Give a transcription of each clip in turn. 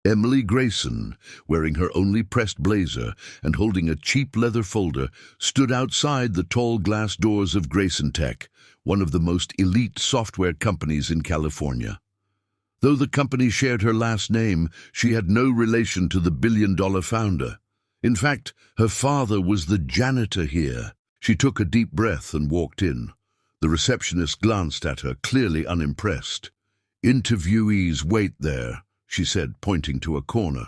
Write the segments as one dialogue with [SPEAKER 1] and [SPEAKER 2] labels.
[SPEAKER 1] Emily Grayson, wearing her only pressed blazer and holding a cheap leather folder, stood outside the tall glass doors of Grayson Tech, one of the most elite software companies in California. Though the company shared her last name, she had no relation to the billion-dollar founder. In fact, her father was the janitor here. She took a deep breath and walked in. The receptionist glanced at her, clearly unimpressed. "Interviewees wait there," she said, pointing to a corner.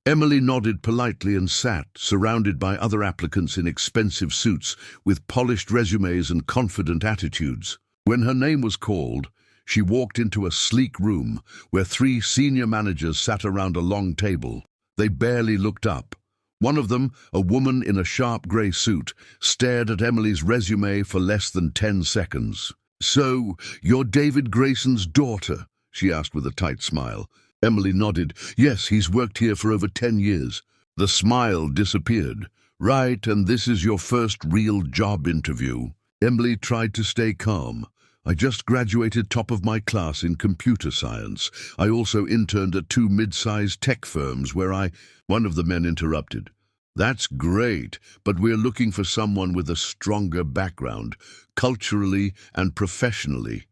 [SPEAKER 1] Emily nodded politely and sat, surrounded by other applicants in expensive suits with polished resumes and confident attitudes. When her name was called, she walked into a sleek room where 3 senior managers sat around a long table. They barely looked up. One of them, a woman in a sharp grey suit, stared at Emily's resume for less than 10 seconds. "So, you're David Grayson's daughter?" she asked with a tight smile. Emily nodded. "Yes, he's worked here for over 10 years. The smile disappeared. "Right, and this is your first real job interview." Emily tried to stay calm. "I just graduated top of my class in computer science. I also interned at 2 mid-sized tech firms where One of the men interrupted. "That's great, but we're looking for someone with a stronger background, culturally and professionally.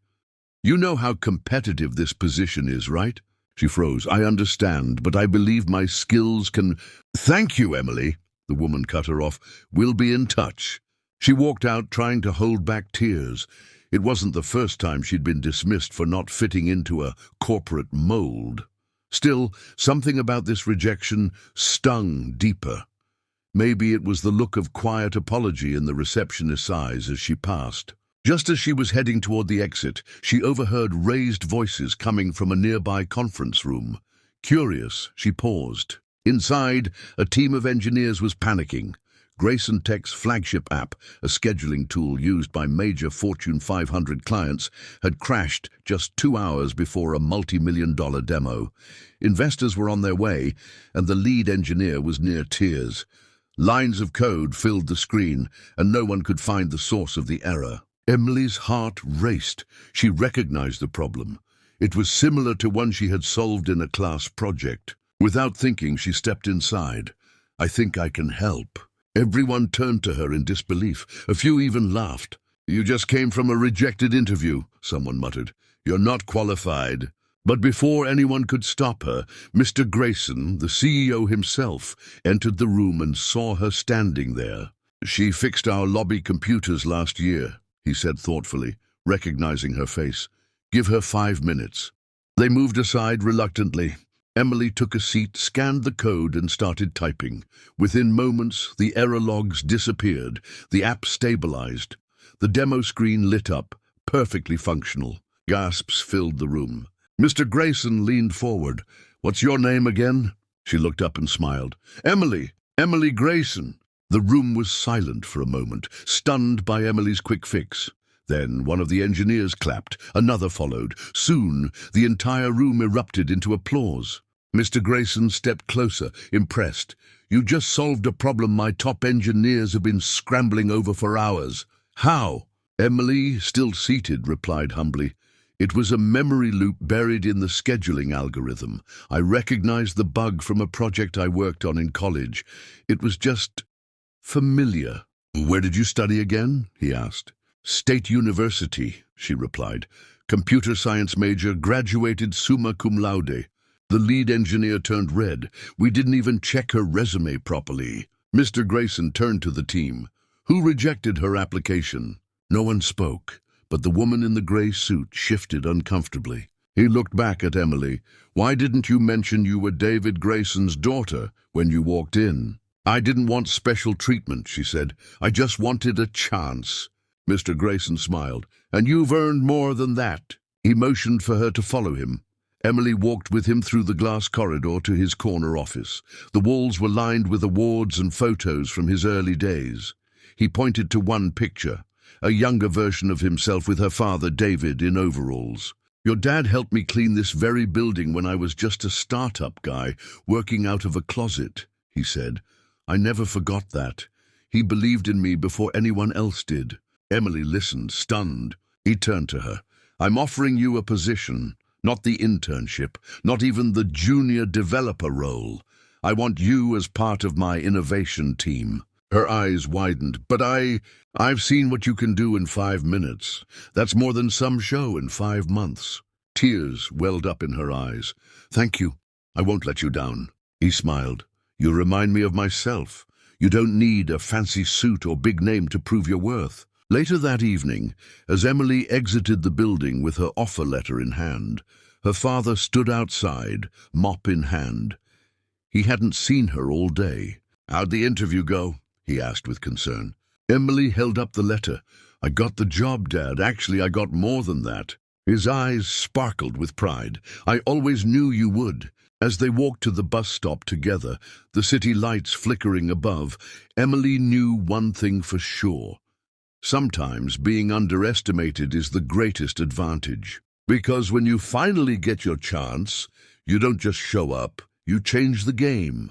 [SPEAKER 1] You know how competitive this position is, right?" She froze. "I understand, but I believe my skills can—" "Thank you, Emily," the woman cut her off. "We'll be in touch." She walked out, trying to hold back tears. It wasn't the first time she'd been dismissed for not fitting into a corporate mold. Still, something about this rejection stung deeper. Maybe it was the look of quiet apology in the receptionist's eyes as she passed. Just as she was heading toward the exit, she overheard raised voices coming from a nearby conference room. Curious, she paused. Inside, a team of engineers was panicking. Grayson Tech's flagship app, a scheduling tool used by major Fortune 500 clients, had crashed just 2 hours before a multi-million-dollar demo. Investors were on their way, and the lead engineer was near tears. Lines of code filled the screen, and no one could find the source of the error. Emily's heart raced. She recognized the problem. It was similar to one she had solved in a class project. Without thinking, she stepped inside. "I think I can help." Everyone turned to her in disbelief. A few even laughed. "You just came from a rejected interview," someone muttered. "You're not qualified." But before anyone could stop her, Mr. Grayson, the CEO himself, entered the room and saw her standing there. "She fixed our lobby computers last year," he said thoughtfully, recognizing her face. "Give her 5 minutes." They moved aside reluctantly. Emily took a seat, scanned the code, and started typing. Within moments, the error logs disappeared. The app stabilized. The demo screen lit up, perfectly functional. Gasps filled the room. Mr. Grayson leaned forward. "What's your name again?" She looked up and smiled. Emily Grayson." The room was silent for a moment, stunned by Emily's quick fix. Then one of the engineers clapped. Another followed. Soon, the entire room erupted into applause. Mr. Grayson stepped closer, impressed. "You just solved a problem my top engineers have been scrambling over for hours." "How?" Emily, still seated, replied humbly. "It was a memory loop buried in the scheduling algorithm. I recognized the bug from a project I worked on in college. It was just familiar." "Where did you study again?" he asked. "State University," she replied. "Computer science major, graduated summa cum laude." The lead engineer turned red. "We didn't even check her resume properly." Mr. Grayson turned to the team. "Who rejected her application?" No one spoke, but the woman in the gray suit shifted uncomfortably. He looked back at Emily. "Why didn't you mention you were David Grayson's daughter when you walked in?" "I didn't want special treatment," she said. "I just wanted a chance." Mr. Grayson smiled. "And you've earned more than that." He motioned for her to follow him. Emily walked with him through the glass corridor to his corner office. The walls were lined with awards and photos from his early days. He pointed to one picture, a younger version of himself with her father, David, in overalls. "Your dad helped me clean this very building when I was just a startup guy working out of a closet," he said. "I never forgot that. He believed in me before anyone else did." Emily listened, stunned. He turned to her. "I'm offering you a position. Not the internship, not even the junior developer role. I want you as part of my innovation team." Her eyes widened. "But I've seen what you can do in 5 minutes. That's more than some show in 5 months." Tears welled up in her eyes. "Thank you. I won't let you down." He smiled. "You remind me of myself. You don't need a fancy suit or big name to prove your worth." Later that evening, as Emily exited the building with her offer letter in hand, her father stood outside, mop in hand. He hadn't seen her all day. "How'd the interview go?" he asked with concern. Emily held up the letter. "I got the job, Dad. Actually, I got more than that." His eyes sparkled with pride. "I always knew you would." As they walked to the bus stop together, the city lights flickering above, Emily knew one thing for sure. Sometimes being underestimated is the greatest advantage. Because when you finally get your chance, you don't just show up, you change the game.